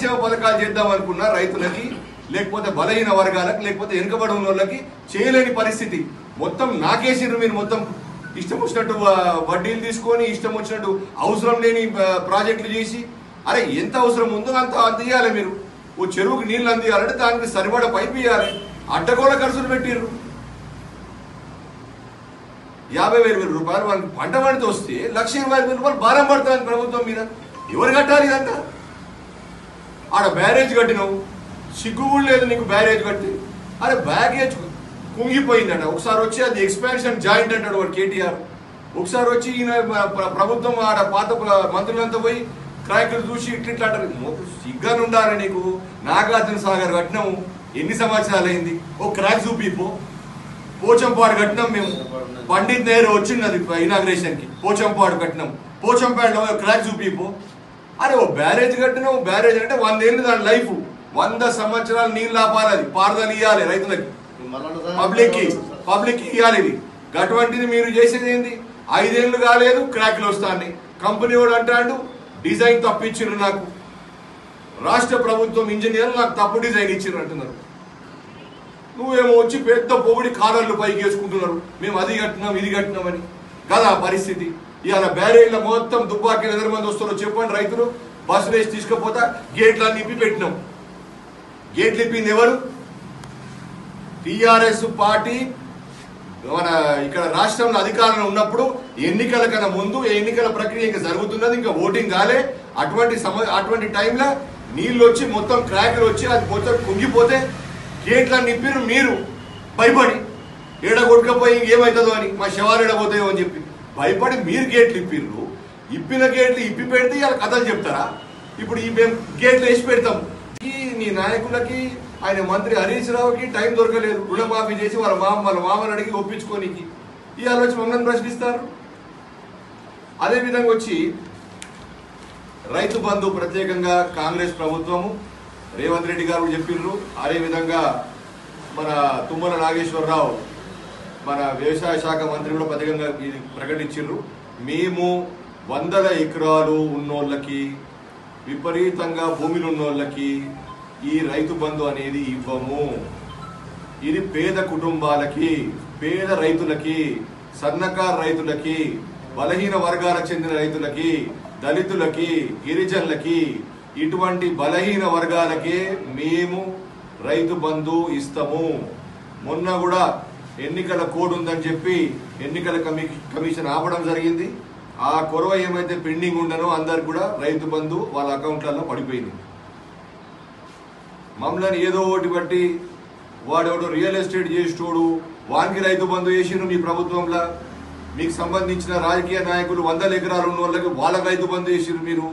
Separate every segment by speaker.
Speaker 1: సంక్షేమ పథకాలు చేద్దాం అనుకున్నా రైతులకి, లేకపోతే బలహీన వర్గాలకు, లేకపోతే వెనుకబడి ఉన్న వాళ్ళకి చేయలేని పరిస్థితి. మొత్తం నాకేసిర్రు మీరు. మొత్తం ఇష్టం వచ్చినట్టు వడ్డీలు తీసుకొని ఇష్టం వచ్చినట్టు అవసరం లేని ప్రాజెక్టులు చేసి, అరే ఎంత అవసరం ఉందో అంత అందియాలి మీరు. ఓ చెరువుకి నీళ్ళు అందియాలంటే దానికి సరిపడ పైపు ఇవ్వాలి. అడ్డగోళ ఖర్చులు పెట్టిర్రు. 50,000 రూపాయలు వాళ్ళకి పంట పండితే వస్తే 1,20,000 రూపాయలు భారం పడుతుంది ప్రభుత్వం మీద. ఎవరు కట్టాలి ఇదంతా? ఆడ బ్యారేజ్ కట్టినావు, సిగ్గు కూడా లేదు నీకు బ్యారేజ్ కట్టి. అరే బ్యాగేజ్ కుంగిపోయిందట. ఒకసారి వచ్చి అది ఎక్స్పాన్షన్ జాయింట్ అంటాడు వాడు కేటీఆర్. ఒకసారి వచ్చి ఈయన ప్రభుత్వం ఆడ పాత మంత్రులంతా పోయి క్రాకులు చూసి ఇట్లా అంటారు. సిగ్గాను ఉండాలి నీకు. నాగార్జున సాగర్ కట్టినాము, ఎన్ని సంవత్సరాలు అయింది? ఓ క్రాక్ చూపిపో. పోచంపాడు కట్టినాం మేము, పండిత్ నెహ్రూ వచ్చింది ఇనాగ్రేషన్ కి. పోచంపాడు కట్టినాం, పోచంపాడులో క్రాక్ చూపిపో. అరే ఓ బ్యారేజ్ కట్టినావు. బ్యారేజ్ అంటే 100 ఏళ్ళు దాని లైఫ్. 100 సంవత్సరాలు నీళ్ళు ఆపాలి, అది పారుదల ఇవ్వాలి రైతులకి, పబ్లిక్ ఇవ్వాలి. ఇది అటువంటిది మీరు చేసేది ఏంది? 5 ఏళ్ళు కాలేదు క్రాక్లు వస్తాయి. కంపెనీ వాడు అంటాడు డిజైన్ తప్పించారు నాకు, రాష్ట్ర ప్రభుత్వం ఇంజనీర్లు నాకు తప్పు డిజైన్ ఇచ్చారు అంటున్నారు. నువ్వేమో వచ్చి పెద్ద పొగిడి కాలర్లు పైకి వేసుకుంటున్నారు, మేము అది కట్టినాం ఇది కట్టినామని. కదా పరిస్థితి. ఇవాళ బ్యారేజ్ల మొత్తం దుబ్బాకి ఎదురు మంది వస్తారో చెప్పండి. రైతులు బస్సులు వేసి తీసుకుపోతా గేట్లన్నీ ఇప్పి పెట్టినాం. గేట్లు ఇప్పింది ఎవరు? TRS party. మన ఇక్కడ రాష్ట్రంలో అధికారంలో ఉన్నప్పుడు ఎన్నికల కన్నా ముందు ఎన్నికల ప్రక్రియ ఇంకా జరుగుతున్నది, ఇంకా ఓటింగ్ కాలే. అటువంటి టైంలో నీళ్ళు వచ్చి మొత్తం క్రాకర్ వచ్చి అది మొత్తం కుంగిపోతే గేట్లన్నీ నిప్పిరు మీరు భయపడి. ఏడ కొట్టుకపోయి ఏమవుతుందో అని, మా శవాలు ఎడబోతాయో అని చెప్పి భయపడి మీరు గేట్లు ఇప్పిర్రు. ఇప్పిన గేట్లు ఇప్పి పెడితే ఇలా కథలు చెప్తారా? ఇప్పుడు ఈ మేము గేట్లు వేసి పెడతాం. నీ నాయకులకి ఆయన మంత్రి హరీష్ రావుకి టైం దొరకలేదు రుణమాఫీ చేసి వాళ్ళ మామని అడిగి ఒప్పించుకోనికి. ఈ ఆలోచన మమ్మల్ని ప్రశ్నిస్తారు. అదేవిధంగా వచ్చి రైతు బంధు ప్రత్యేకంగా కాంగ్రెస్ ప్రభుత్వము రేవంత్ రెడ్డి గారు చెప్పిర్రు. అదేవిధంగా మన తుమ్మల నాగేశ్వరరావు మన వ్యవసాయ శాఖ మంత్రి కూడా ప్రత్యేకంగా ప్రకటించారు. మేము 100 ఎకరాలు ఉన్నోళ్ళకి, విపరీతంగా భూమిలు ఉన్నోళ్ళకి ఈ రైతు బంధు అనేది ఇవ్వము. ఇది పేద కుటుంబాలకి, పేద రైతులకి, సన్నకారు రైతులకి, బలహీన వర్గాలకు చెందిన రైతులకి, దళితులకి, గిరిజనులకి, ఇటువంటి బలహీన వర్గాలకే మేము రైతు బంధు ఇస్తాము. మొన్న కూడా ఎన్నికల కోడ్ ఉందని చెప్పి ఎన్నికల కమిషన్ ఆపడం జరిగింది. ఆ కొరవ ఏమైతే పెండింగ్ ఉండనో అందరికి కూడా రైతు బంధు వాళ్ళ అకౌంట్లలో పడిపోయింది. మమ్మల్ని ఏదో ఒకటి బట్టి వాడెవడో రియల్ ఎస్టేట్ చేసేటోడు వానికి రైతు బంధు చేసిరు మీ ప్రభుత్వంలో. మీకు సంబంధించిన రాజకీయ నాయకులు 100 ఎకరాలు ఉన్న వాళ్ళకి వాళ్ళకి రైతు బంధు చేసిరు మీరు.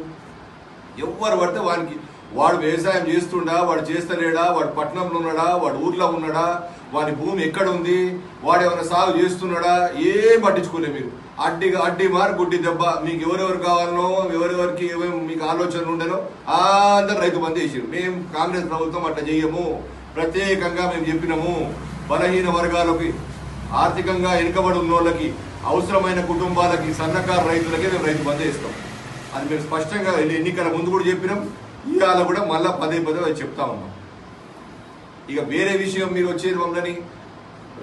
Speaker 1: ఎవరు పడితే వానికి, వాడు వ్యవసాయం చేస్తుండా, వాడు చేస్తలేడా, వాడు పట్టణంలో ఉన్నాడా, వాడు ఊర్లో ఉన్నాడా, వాడి భూమి ఎక్కడ ఉంది, వాడు ఏమైనా సాగు చేస్తున్నాడా, ఏం పట్టించుకోలే మీరు. అడ్డి మార్ గుడ్డి దెబ్బ. మీకు ఎవరెవరు కావాలనో, ఎవరెవరికి మీకు ఆలోచనలు ఉండేనో అందరు రైతు బంధు చేసారు. మేము కాంగ్రెస్ ప్రభుత్వం అట్లా చేయము. ప్రత్యేకంగా మేము చెప్పినాము, బలహీన వర్గాలకి, ఆర్థికంగా వెనుకబడి ఉన్న వాళ్ళకి, అవసరమైన కుటుంబాలకి, సన్నకారు రైతులకే మేము రైతు బంధు ఇస్తాం. అది మేము స్పష్టంగా ఎన్నికల ముందు కూడా చెప్పినాం. ఇవాళ కూడా మళ్ళా పదే అది చెప్తా ఉన్నాం. ఇక వేరే విషయం, మీరు వచ్చేది మమ్మల్ని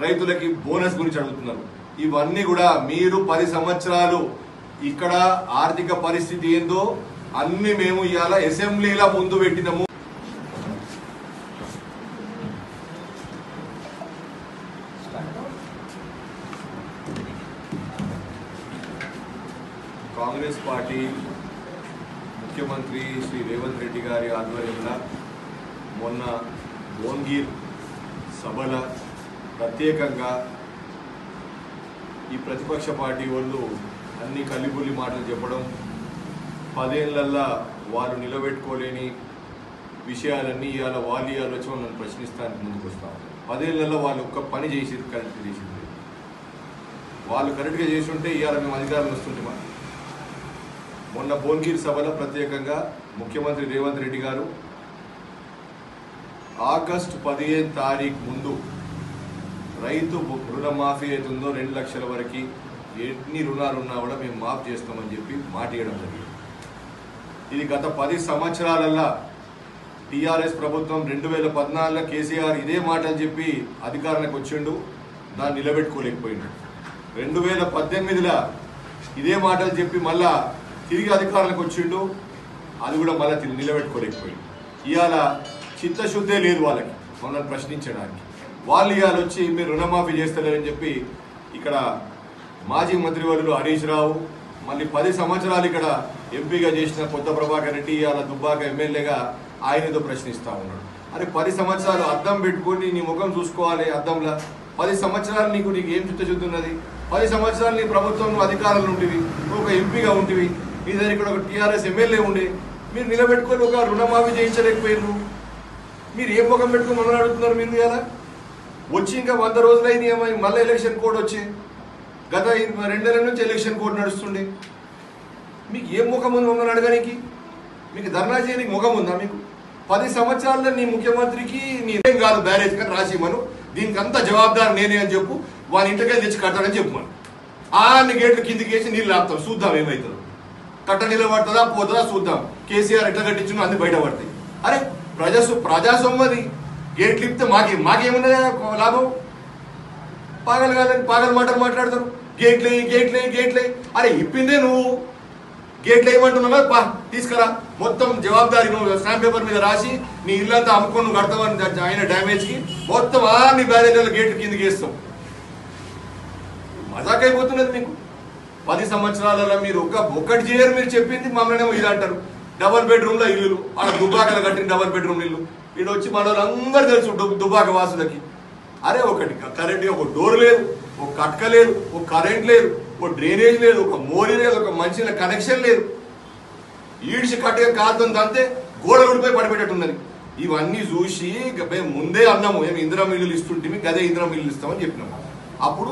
Speaker 1: రైతులకి బోనస్ గురించి అడుగుతున్నారు. ఇవన్నీ కూడా మీరు 10 సంవత్సరాలు ఇక్కడ ఆర్థిక పరిస్థితి ఏందో అన్ని మేము ఇవాళ అసెంబ్లీలో ముందు పెట్టినాము. కాంగ్రెస్ పార్టీ ముఖ్యమంత్రి శ్రీ రేవంత్ రెడ్డి గారి ఆధ్వర్యంలో మొన్న భువనగిరి సభల ప్రత్యేకంగా ఈ ప్రతిపక్ష పార్టీ వాళ్ళు అన్ని కలిబుల్లి మాటలు చెప్పడం, 10 ఏళ్లల్లో వాళ్ళు నిలబెట్టుకోలేని విషయాలన్నీ ఇవాళ వాళ్ళు వచ్చి నన్ను ప్రశ్నిస్తానికి ముందుకు వస్తాం. 10 ఏళ్లలో వాళ్ళు ఒక్క పని కరెక్ట్ చేసింది. వాళ్ళు కరెక్ట్గా చేసి ఉంటే ఇవాళ మేము అధికారం వస్తుంటామా? మొన్న భువనగిరి సభలో ప్రత్యేకంగా ముఖ్యమంత్రి రేవంత్ రెడ్డి గారు ఆగస్టు 15 తారీఖు ముందు రైతు రుణమాఫీ అవుతుందో 2 లక్షల వరకు ఎన్ని రుణాలు ఉన్నా కూడా మేము మాఫ్ చేస్తామని చెప్పి మాట ఇవ్వడం జరిగింది. ఇది గత 10 సంవత్సరాలల్లో టీఆర్ఎస్ ప్రభుత్వం 2014లో కేసీఆర్ ఇదే మాటలు చెప్పి అధికారానికి వచ్చిండు, దాన్ని నిలబెట్టుకోలేకపోయిండు. 2018లో ఇదే మాటలు చెప్పి మళ్ళా తిరిగి అధికారానికి వచ్చిండు, అది కూడా మళ్ళీ నిలబెట్టుకోలేకపోయింది. ఇవాళ చిత్తశుద్ధే లేదు వాళ్ళకి మమ్మల్ని ప్రశ్నించడానికి. వాళ్ళు ఇవాళ వచ్చి మీరు రుణమాఫీ చేస్తలేరని చెప్పి ఇక్కడ మాజీ మంత్రివర్యులు హరీష్ రావు, మళ్ళీ 10 సంవత్సరాలు ఇక్కడ ఎంపీగా చేసిన కొత్త ప్రభాకర్ రెడ్డి ఇవాళ దుబ్బాక ఎమ్మెల్యేగా ఆయనతో ప్రశ్నిస్తూ ఉన్నాడు. అరే 10 సంవత్సరాలు అద్దం పెట్టుకొని నీ ముఖం చూసుకోవాలి అద్దంలో. 10 సంవత్సరాలు నీకు ఏం చిత్తశుద్ధి ఉన్నది? 10 సంవత్సరాలు నీ ప్రభుత్వం నువ్వు అధికారంలో ఉంటివి, నువ్వు ఒక ఎంపీగా ఉంటివి, నీ దగ్గర ఇక్కడ ఒక టీఆర్ఎస్ ఎమ్మెల్యే ఉండే, మీరు నిలబెట్టుకొని ఒక రుణమాఫీ చేయించలేకపోయారు. మీరు ఏం ముఖం పెట్టుకుని మమ్మల్ని అడుగుతున్నారు? మీరు ఇలా వచ్చి ఇంకా 100 రోజులు అయింది, ఏమైంది? మళ్ళీ ఎలక్షన్ కోడ్ వచ్చి గత 2 నెలల నుంచి ఎలక్షన్ కోడ్ నడుస్తుండే. మీకు ఏం ముఖం ఉంది మమ్మల్ని అడగడానికి? మీకు ధర్నా చేయడానికి ముఖం ఉందా మీకు? 10 సంవత్సరాల్లో నీ ముఖ్యమంత్రికి నీదేం కాదు బ్యారేజ్ కానీ రాసిమను, దీనికి అంతా జవాబుదారు నేనే అని చెప్పు, వాని ఇంటికి తెచ్చి కట్టాలని చెప్పమను. అన్ని గేట్లు కిందికి వేసి నీళ్ళు ఆపుతాం, చూద్దాం ఏమవుతుందో. కట్ట నిలబడుతుందా పోతుందా చూద్దాం. కేసీఆర్ ఎట్లా కట్టించునో అన్ని బయటపడతాయి. అరే ప్రజాసొమ్మది, గేట్లు ఇప్పితే మాకేమున్నదా లాభం? పాగలు కాదని పాగలు మాటలు మాట్లాడతారు. గేట్లే అరే ఇప్పిందే నువ్వు, గేట్లు వేయమంటున్నావు పా తీసుకురా, మొత్తం జవాబుదారీ నువ్వు స్టాంప్ పేపర్ మీద రాసి నీ ఇల్లంతా అమ్ముకొని నువ్వు కడతావని ఆయన డ్యామేజ్కి మొత్తం అన్ని బ్యారేజ్ల గేట్లు కిందికి వేస్తాం. మజాక్ అయిపోతున్నది మీకు. 10 సంవత్సరాలలో మీరు ఒక్కటి చేయరు. మీరు చెప్పింది మమ్మల్ని ఇది అంటారు. డబల్ బెడ్రూమ్లో ఇల్లులు, అలా దుబ్బాకలు కట్టిన డబల్ బెడ్రూమ్ ఇల్లు, వీళ్ళు వచ్చి మన వాళ్ళందరూ తెలుసు దుబ్బాక వాసులకి. అరే ఒకటి కరెంట్, ఒక డోర్ లేదు, ఒక కట్క లేదు, ఒక కరెంట్ లేదు, ఒక డ్రైనేజ్ లేదు, ఒక మోరీ లేదు, ఒక మంచి కనెక్షన్ లేదు. ఈడ్చి కట్టగా కాలుతుంది అంతే, గోడ ఊడిపోయి పడిపెట్టేట్టున్నది. ఇవన్నీ చూసి మేము ముందే అన్నాము, మేము ఇందిరా ఇల్లులు ఇస్తుంటే గదే ఇందిరా ఇల్లు ఇస్తామని చెప్పినాము. అప్పుడు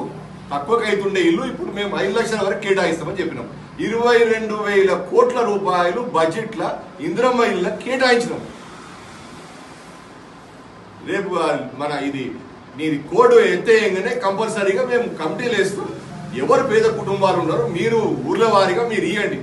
Speaker 1: తక్కువకి అవుతుండే ఇల్లు ఇప్పుడు మేము 5 లక్షల వరకు కేటాయిస్తామని చెప్పినాం. 22,000 కోట్ల రూపాయలు బడ్జెట్ల ఇందిరమ్మ ఇళ్ళ కేటాయించినాం. రేపు మన నీది కోడ్ ఎత్తేయంగానే కంపల్సరీగా మేము కమిటీలు వేస్తాం. ఎవరు పేద కుటుంబాలు ఉన్నారో మీరు ఊర్ల వారీగా మీరు ఇవ్వండి.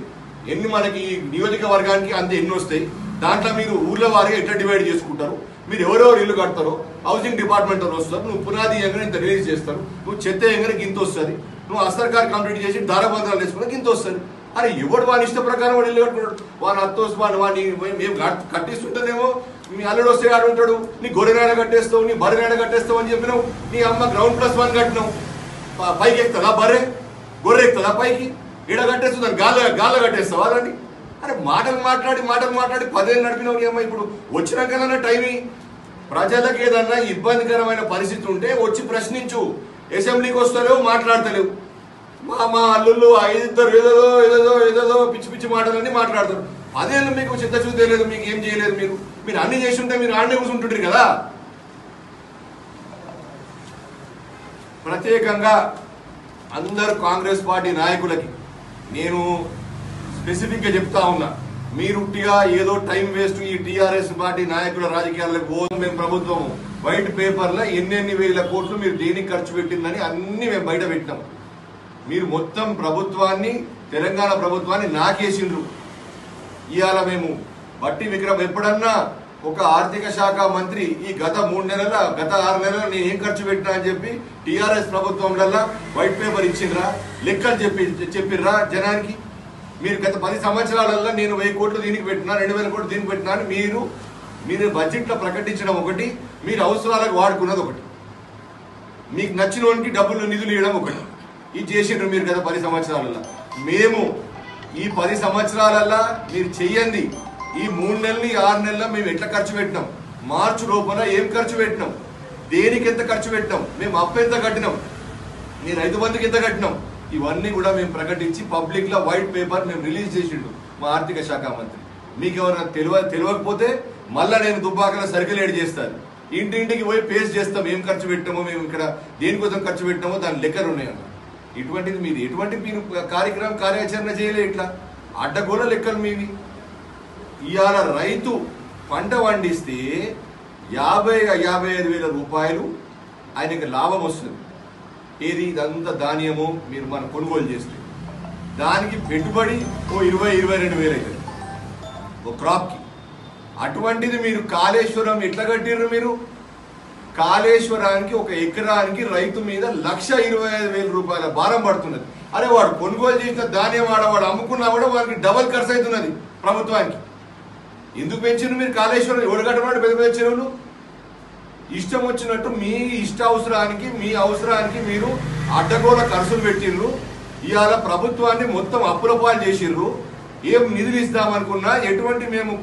Speaker 1: ఎన్ని మనకి నియోజకవర్గానికి అంతే ఎన్ని వస్తాయి, దాంట్లో మీరు ఊర్ల వారీగా ఎట్లా డివైడ్ చేసుకుంటారు, మీరు ఎవరెవరు ఇల్లు కడతారో హౌసింగ్ డిపార్ట్మెంట్ వాళ్ళు వస్తారు, నువ్వు పునాది వేయంగానే ఇంత రిలీజ్ చేస్తారు, నువ్వు చెత్త వేయంగానే గింత వస్తుంది, నువ్వు అస్తర్కార్ కంప్లీట్ చేసి దారబంధాలు వేసుకున్నా గింత వస్తుంది. అరే ఎవడు వాని ఇష్ట ప్రకారం వాడు ఇల్లు కట్టుకుంటాడు. వాని అత్తోస్ వాడిని మేము కట్టిస్తుంటేనేమో మీ అల్లుడు వస్తే ఆడు ఉంటాడు, నీ గొర్రెనాడ కట్టేస్తావు, నీ బర్రెనాడ కట్టేస్తావు అని చెప్పినావు. నీ అమ్మ గ్రౌండ్+1 కట్టినావు, పైకి ఎక్కుతుందా బర్రె, గొర్రె ఎక్కుతుందా పైకి? ఈడ కట్టేస్తుంది, గాల్లో కట్టేస్తావా అలాంటి? అరే మాటలు మాట్లాడి 10 ఏళ్ళు నడిపినావు. నీ అమ్మ ఇప్పుడు వచ్చినాకన్నా టైం ప్రజలకు ఏదన్నా ఇబ్బందికరమైన పరిస్థితి ఉంటే వచ్చి ప్రశ్నించు. అసెంబ్లీకి వస్తలేవు, మాట్లాడతలేవు. మా అల్లుళ్ళు 5 ఏదేదో పిచ్చి మాటలన్నీ మాట్లాడతారు. 10 ఏళ్ళు మీకు చిత్తశుద్ధి లేదు, మీకు ఏం చేయలేదు. మీరు అన్ని చేసి ఉంటే మీరు ఆడనే కూర్చుంటుంటారు కదా. ప్రత్యేకంగా అందరు కాంగ్రెస్ పార్టీ నాయకులకి నేను స్పెసిఫిక్గా చెప్తా ఉన్నా, మీరుట్టిగా ఏదో టైం వేస్ట్ ఈ టీఆర్ఎస్ పార్టీ నాయకుల రాజకీయాలకు పోదు. మేము ప్రభుత్వం వైట్ పేపర్లో ఎన్ని వేల కోట్లు మీరు దేనికి ఖర్చు పెట్టిందని అన్ని మేము బయట పెట్టినాం. మీరు మొత్తం ప్రభుత్వాన్ని, తెలంగాణ ప్రభుత్వాన్ని నాకేసిండ్రు. ఇవాళ మేము బట్టి విక్రమ్ ఎప్పుడన్నా ఒక ఆర్థిక శాఖ మంత్రి ఈ గత 6 నెలల నేను ఏం ఖర్చు పెట్టినా అని చెప్పి టీఆర్ఎస్ ప్రభుత్వంలో వైట్ పేపర్ ఇచ్చిండ్రా, లెక్కలు చెప్పిర్రా జనానికి? మీరు గత 10 సంవత్సరాలలో నేను 1000 కోట్లు దీనికి పెట్టినా, 2000 కోట్లు దీనికి పెట్టినా అని మీరు బడ్జెట్లో ప్రకటించడం ఒకటి, మీరు అవసరాలకు వాడుకున్నది ఒకటి, మీకు నచ్చిన వానికి డబ్బులు నిధులు ఇవ్వడం ఒకటి. ఇది చేసిండ్రు మీరు గత 10 సంవత్సరాలలో. మేము ఈ 10 సంవత్సరాలలో మీరు చెయ్యండి. ఈ 3 నెలలు 6 నెలల్లో మేము ఎట్లా ఖర్చు పెట్టినాం, మార్చి లోపల ఏం ఖర్చు పెట్టినాం, దేనికి ఎంత ఖర్చు పెట్టినాం, మేము అప్పు ఎంత కట్టినాం, నేను రైతు బంధుకి ఎంత కట్టినాం, ఇవన్నీ కూడా మేము ప్రకటించి పబ్లిక్లో వైట్ పేపర్ మేము రిలీజ్ చేసిండు మా ఆర్థిక శాఖ మంత్రి. మీకు ఎవరైనా తెలియకపోతే మళ్ళీ నేను దుబ్బాకలో సర్కిల్ ఏడ్ చేస్తాను, ఇంటింటికి పోయి పేస్ట్ చేస్తాం, ఏం ఖర్చు పెట్టామో, మేము ఇక్కడ దేనికోసం ఖర్చు పెట్టామో దాని లెక్కలు ఉన్నాయన్న. ఇటువంటిది మీరు ఎటువంటి మీరు కార్యాచరణ చేయలే, ఇట్లా అడ్డగోల లెక్కలు మీవి. ఇవాళ రైతు పంట పండిస్తే 55,000 రూపాయలు ఆయనకి లాభం వస్తుంది. ఏది ఇదంతా ధాన్యము మీరు మనం కొనుగోలు చేస్తే దానికి పెట్టుబడి 20,000-22,000 అవుతుంది ఒక క్రాప్కి. అటువంటిది మీరు కాళేశ్వరం ఎట్లా కట్టిర్రు? మీరు కాళేశ్వరానికి ఒక ఎకరానికి రైతు మీద 1,25,000 రూపాయల భారం పడుతున్నది. అరే వాడు కొనుగోలు చేసిన ధాన్యం వాడు అమ్ముకున్నా కూడా వాడికి డబల్ ఖర్చు అవుతున్నది ప్రభుత్వానికి. ఎందుకు పెంచారు మీరు కాళేశ్వరం? ఎవడు కట్టమన్నాడు పెద్ద పెద్ద చెరువులు? ఇష్టం వచ్చినట్టు మీ ఇష్ట అవసరానికి మీ అవసరానికి మీరు అడ్డగోల ఖర్చులు పెట్టిర్రు. ఇవాళ ప్రభుత్వాన్ని మొత్తం అప్పుల పాలు చేసిర్రు. ఏం నిధులు ఇస్తామనుకున్నా ఎటువంటి మేము